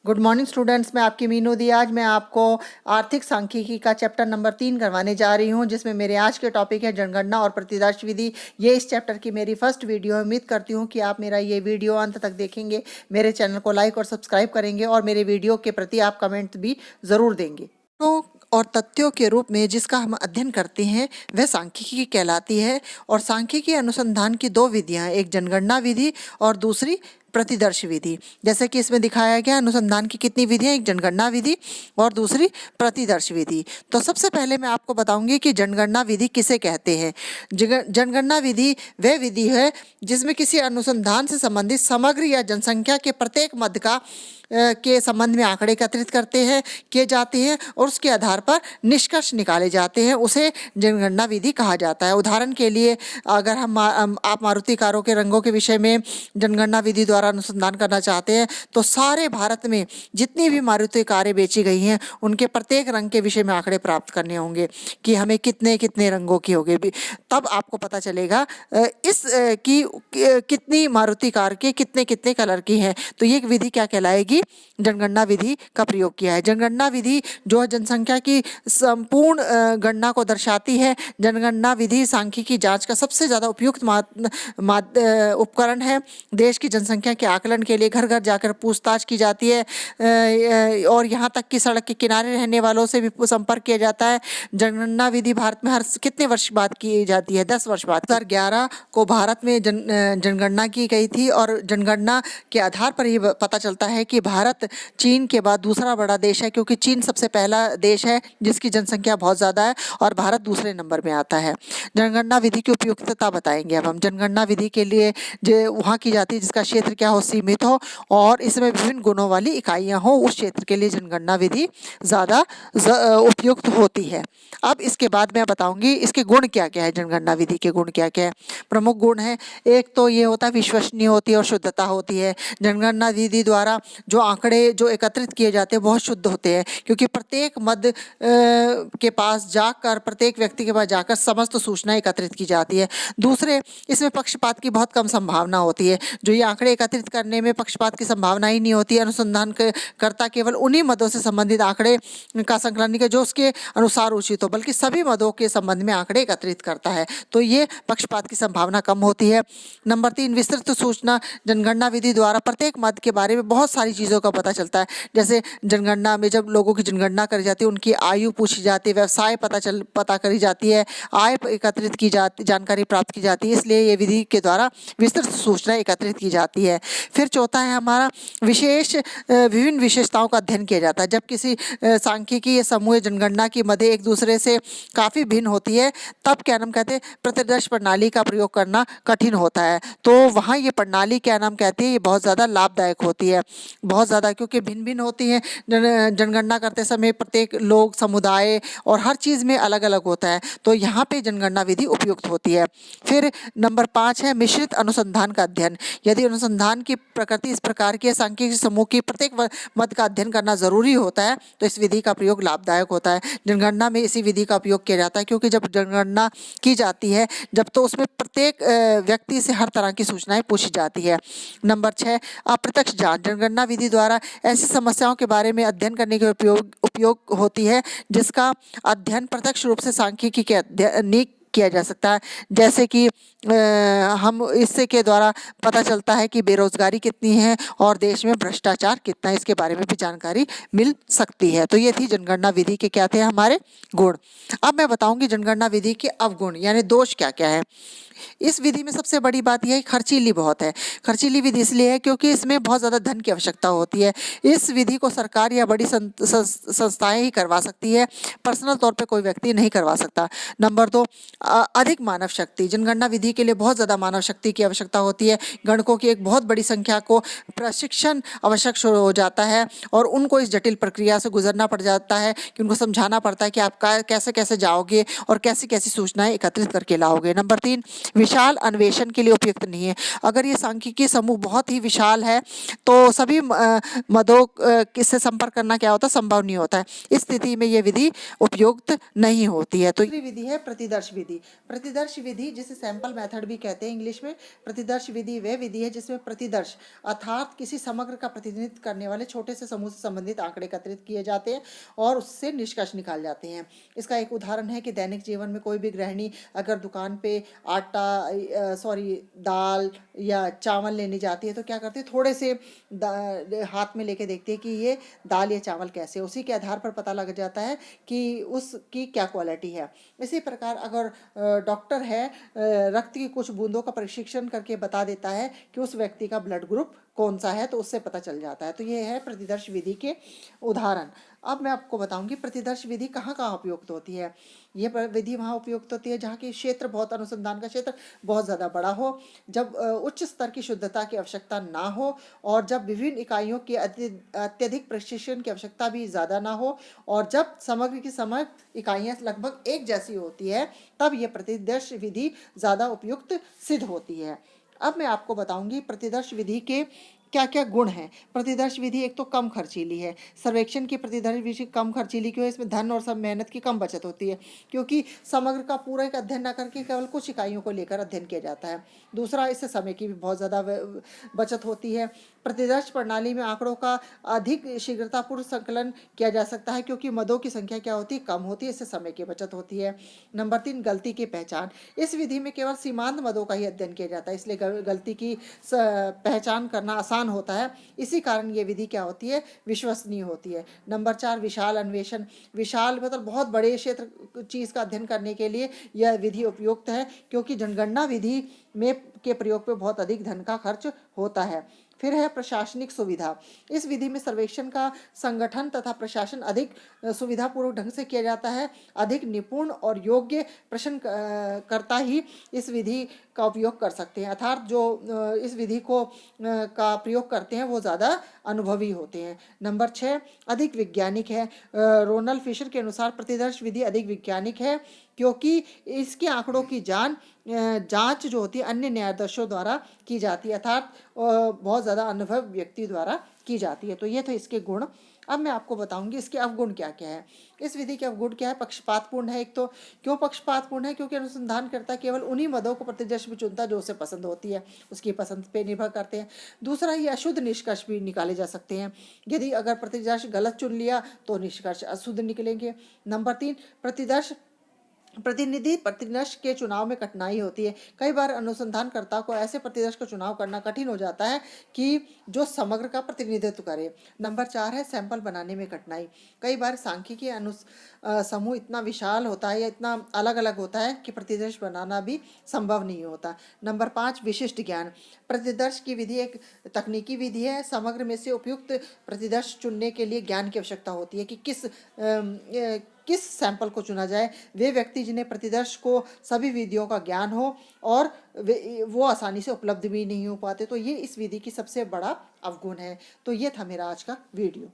Good morning students, मैं आपकी मीनू दी। आज मैं आपको आर्थिक सांख्यिकी का चैप्टर नंबर 3 करवाने जा रही हूं, जिसमें मेरे आज के टॉपिक है जनगणना और प्रतिदर्श विधि। ये इस चैप्टर की मेरी फर्स्ट वीडियो है। उम्मीद करती हूं कि आप मेरा ये वीडियो अंत तक देखेंगे, मेरे चैनल को लाइक और सब्सक्राइब करेंगे और मेरे वीडियो के प्रति आप कमेंट भी ज़रूर देंगे। तो और तथ्यों के रूप में जिसका हम अध्ययन करते हैं वह सांख्यिकी कहलाती है। और सांख्यिकी अनुसंधान की दो विधियां, एक जनगणना विधि और दूसरी प्रतिदर्श विधि। जैसे कि इसमें दिखाया गया, अनुसंधान की कितनी विधियां, एक जनगणना विधि और दूसरी प्रतिदर्श विधि। तो सबसे पहले मैं आपको बताऊंगी कि जनगणना विधि किसे कहते हैं। जनगणना विधि वह विधि है जिसमें किसी अनुसंधान से संबंधित समग्र या जनसंख्या के प्रत्येक मद का के संबंध में आंकड़े एकत्रित किए जाते हैं और उसके आधार पर निष्कर्ष निकाले जाते हैं, उसे जनगणना विधि कहा जाता है। उदाहरण के लिए अगर आप मारुति कारों के रंगों के विषय में जनगणना विधि द्वारा अनुसंधान करना चाहते हैं तो सारे भारत में जितनी भी मारुति कारें बेची गई हैं उनके प्रत्येक रंग के विषय में आंकड़े प्राप्त करने होंगे कि हमें कितने कितने रंगों की होगी, तब आपको पता चलेगा कितनी मारुति कार के कितने कितने कलर की हैं। तो ये विधि क्या कहलाएगी, जनगणना विधि का प्रयोग किया है। जनगणना विधि जो जनसंख्या की संपूर्ण गणना को दर्शाती है। जनगणना विधि सांख्यिकी जांच का सबसे ज़्यादा उपयुक्त उपकरण है। देश की जनसंख्या के आकलन के लिए घर घर जाकर पूछताछ की जाती है और यहाँ तक कि सड़क के किनारे रहने वालों से भी संपर्क किया जाता है। जनगणना विधि भारत में हर कितने वर्ष बाद की जाती है, 10 वर्ष बाद। 2011 को भारत में जनगणना की गई थी और जनगणना के आधार पर ही पता चलता है कि भारत चीन के बाद दूसरा बड़ा देश है, क्योंकि चीन सबसे पहला देश है जिसकी जनसंख्या बहुत ज़्यादा है और भारत दूसरे नंबर में आता है। जनगणना विधि की उपयुक्तता बताएंगे अब हम। जनगणना विधि के लिए जो वहाँ की जाती है जिसका क्षेत्र क्या हो, सीमित हो और इसमें विभिन्न गुणों वाली इकाइयाँ हो, उस क्षेत्र के लिए जनगणना विधि ज़्यादा उपयुक्त होती है। अब इसके बाद मैं बताऊंगी इसके गुण क्या क्या है। जनगणना विधि के गुण क्या क्या है, प्रमुख गुण है। एक तो ये होता है विश्वसनीय होती है और शुद्धता होती है। जनगणना विधि द्वारा जो आंकड़े जो एकत्रित किए जाते हैं बहुत शुद्ध होते हैं, क्योंकि प्रत्येक मद के पास जाकर, प्रत्येक व्यक्ति के पास जाकर समस्त सूचना एकत्रित की जाती है। दूसरे, इसमें पक्षपात की बहुत कम संभावना होती है। जो ये आंकड़े एकत्रित करने में पक्षपात की संभावना ही नहीं होती। अनुसंधान करता केवल उन्हीं मदों से संबंधित आंकड़े का संकलन नहीं जो उसके अनुसार उचित हो, बल्कि सभी मदों के संबंध में आंकड़े एकत्रित करता है, तो ये पक्षपात की संभावना कम होती है। नंबर 3, विस्तृत सूचना। जनगणना विधि द्वारा प्रत्येक मद के बारे में बहुत सारी चीज़ों का पता चलता है। जैसे जनगणना में जब लोगों की जनगणना करी जाती है, उनकी आयु पूछी जाती है, व्यवसाय पता करी जाती है, आय एकत्रित की जाती, जानकारी प्राप्त की जाती है। इसलिए ये विधि के द्वारा विस्तृत सूचना एकत्रित की जाती है। फिर चौथा है हमारा विभिन्न विशेषताओं का अध्ययन किया जाता है। जब किसी सांख्यिकी या समूह जनगणना की मदें एक दूसरे से काफ़ी भिन्न होती है, तब क्या नाम कहते हैं, प्रतिदर्श प्रणाली का प्रयोग करना कठिन होता है। तो वहाँ ये प्रणाली क्या नाम कहती है, ये बहुत ज़्यादा लाभदायक होती है, बहुत ज़्यादा, क्योंकि भिन्न भिन्न होती हैं। जनगणना करते समय प्रत्येक लोग, समुदाय और हर चीज़ में अलग अलग होता है, तो यहाँ पे जनगणना विधि उपयुक्त होती है। फिर नंबर 5 है मिश्रित अनुसंधान का अध्ययन। यदि अनुसंधान की प्रकृति इस प्रकार की सांख्यिकी समूह की प्रत्येक मद का अध्ययन करना जरूरी होता है, तो इस विधि का प्रयोग लाभदायक होता है। जनगणना में इसी विधि का उपयोग किया जाता है, क्योंकि जब जनगणना की जाती है जब, तो उसमें प्रत्येक व्यक्ति से हर तरह की सूचनाएं पूछी जाती है। नंबर 6, अप्रत्यक्ष जांच। जनगणना विधि द्वारा ऐसी समस्याओं के बारे में अध्ययन करने के उपयोग होती है जिसका अध्ययन प्रत्यक्ष रूप से सांख्यिकी के अध्ययन किया जा सकता है। जैसे कि हम इससे के द्वारा पता चलता है कि बेरोजगारी कितनी है और देश में भ्रष्टाचार कितना है, इसके बारे में भी जानकारी मिल सकती है। तो ये थी जनगणना विधि के क्या थे हमारे गुण। अब मैं बताऊंगी जनगणना विधि के अवगुण यानी दोष क्या क्या है। इस विधि में सबसे बड़ी बात यह है खर्चीली बहुत है। खर्चीली विधि इसलिए है क्योंकि इसमें बहुत ज़्यादा धन की आवश्यकता होती है। इस विधि को सरकार या बड़ी संस्थाएं ही करवा सकती है, पर्सनल तौर पे कोई व्यक्ति नहीं करवा सकता। नंबर 2, अधिक मानव शक्ति। जनगणना विधि के लिए बहुत ज़्यादा मानव शक्ति की आवश्यकता होती है। गणकों की एक बहुत बड़ी संख्या को प्रशिक्षण आवश्यक हो जाता है और उनको इस जटिल प्रक्रिया से गुजरना पड़ जाता है कि उनको समझाना पड़ता है कि आप कैसे कैसे जाओगे और कैसी कैसी सूचनाएं एकत्रित करके लाओगे। नंबर 3, विशाल अन्वेषण के लिए उपयुक्त नहीं है। अगर ये सांख्यिकी समूह बहुत ही विशाल है तो सभी मदों से संपर्क करना क्या होता है, संभव नहीं होता है। इस स्थिति में ये विधि उपयुक्त नहीं होती है। तो ये विधि है प्रतिदर्श विधि। विधि। प्रतिदर्श विधि जिसे सैंपल मेथड भी कहते हैं इंग्लिश में। प्रतिदर्श विधि वह विधि है जिसमें प्रतिदर्श अर्थात किसी समग्र का प्रतिनिधित्व करने वाले छोटे से समूह से संबंधित आंकड़े एकत्रित किए जाते हैं और उससे निष्कर्ष निकाल जाते हैं। इसका एक उदाहरण है कि दैनिक जीवन में कोई भी गृहिणी अगर दुकान पे दाल या चावल लेने जाती है तो क्या करती है, थोड़े से हाथ में लेके देखती है कि ये दाल या चावल कैसे, उसी के आधार पर पता लग जाता है कि उसकी क्या क्वालिटी है। इसी प्रकार अगर डॉक्टर है रक्त की कुछ बूंदों का परीक्षण करके बता देता है कि उस व्यक्ति का ब्लड ग्रुप कौन सा है, तो उससे पता चल जाता है। तो ये है प्रतिदर्श विधि के उदाहरण। अब मैं आपको बताऊंगी प्रतिदर्श विधि कहाँ कहाँ उपयुक्त होती है। ये विधि वहाँ उपयुक्त होती है जहाँ की क्षेत्र बहुत, अनुसंधान का क्षेत्र बहुत ज़्यादा बड़ा हो, जब उच्च स्तर की शुद्धता की आवश्यकता ना हो, और जब विभिन्न इकाइयों के अत्यधिक प्रशिक्षण की आवश्यकता भी ज़्यादा ना हो, और जब समग्र की समग्र इकाइयाँ लगभग एक जैसी होती है, तब ये प्रतिदर्श विधि ज़्यादा उपयुक्त सिद्ध होती है। अब मैं आपको बताऊंगी प्रतिदर्श विधि के क्या क्या गुण हैं। प्रतिदर्श विधि एक तो कम खर्चीली है। सर्वेक्षण की प्रतिदर्श विधि कम खर्चीली क्यों है? इसमें धन और सब मेहनत की कम बचत होती है, क्योंकि समग्र का पूरा एक अध्ययन न करके केवल कुछ इकाइयों को लेकर अध्ययन किया जाता है। दूसरा, इससे समय की भी बहुत ज़्यादा बचत होती है। प्रतिदर्श प्रणाली में आंकड़ों का अधिक शीघ्रतापूर्ण संकलन किया जा सकता है, क्योंकि मदों की संख्या क्या होती है, कम होती है, इससे समय की बचत होती है। नंबर 3, गलती की पहचान। इस विधि में केवल सीमांत मदों का ही अध्ययन किया जाता है, इसलिए गलती की पहचान करना आसान होता है। इसी कारण ये विधि क्या होती है, विश्वसनीय होती है। नंबर 4, विशाल अन्वेषण। विशाल मतलब बहुत बड़े क्षेत्र चीज़ का अध्ययन करने के लिए यह विधि उपयुक्त है, क्योंकि जनगणना विधि में के प्रयोग पे बहुत अधिक धन का खर्च होता है। फिर है प्रशासनिक सुविधा। इस विधि में सर्वेक्षण का संगठन तथा प्रशासन अधिक सुविधापूर्वक ढंग से किया जाता है। अधिक निपुण और योग्य प्रश्नकर्ता ही इस विधि का उपयोग कर सकते हैं, अर्थात जो इस विधि को का प्रयोग करते हैं वो ज़्यादा अनुभवी होते हैं। नंबर 6, अधिक वैज्ञानिक है। रोनल्ड फिशर के अनुसार प्रतिदर्श विधि अधिक वैज्ञानिक है, क्योंकि इसके आंकड़ों की जांच जो होती है अन्य न्यायाधीशों द्वारा की जाती है, अर्थात बहुत ज़्यादा अनुभव व्यक्ति द्वारा की जाती है। तो ये थे इसके गुण। अब मैं आपको बताऊंगी इसके अवगुण क्या क्या है। इस विधि के अवगुण क्या है? पक्षपातपूर्ण है। एक तो क्यों पक्षपातपूर्ण है? क्योंकि अनुसंधानकर्ता केवल उन्हीं मदों को प्रतिदर्श में चुनता जो उसे पसंद होती है, उसकी पसंद पे निर्भर करते हैं। दूसरा, ये अशुद्ध निष्कर्ष भी निकाले जा सकते हैं। यदि अगर प्रतिदर्श गलत चुन लिया तो निष्कर्ष अशुद्ध निकलेंगे। नंबर 3, प्रतिदर्श के चुनाव में कठिनाई होती है। कई बार अनुसंधानकर्ता को ऐसे प्रतिदर्श का चुनाव करना कठिन हो जाता है कि जो समग्र का प्रतिनिधित्व करे। नंबर 4 है सैंपल बनाने में कठिनाई। कई बार सांख्यिकी समूह इतना विशाल होता है या इतना अलग अलग होता है कि प्रतिदर्श बनाना भी संभव नहीं होता। नंबर 5, विशिष्ट ज्ञान। प्रतिदर्श की विधि एक तकनीकी विधि है। समग्र में से उपयुक्त प्रतिदर्श चुनने के लिए ज्ञान की आवश्यकता होती है कि किस सैंपल को चुना जाए। वे व्यक्ति जिन्हें प्रतिदर्श को सभी विधियों का ज्ञान हो और वो आसानी से उपलब्ध भी नहीं हो पाते, तो ये इस विधि की सबसे बड़ा अवगुण है। तो ये था मेरा आज का वीडियो।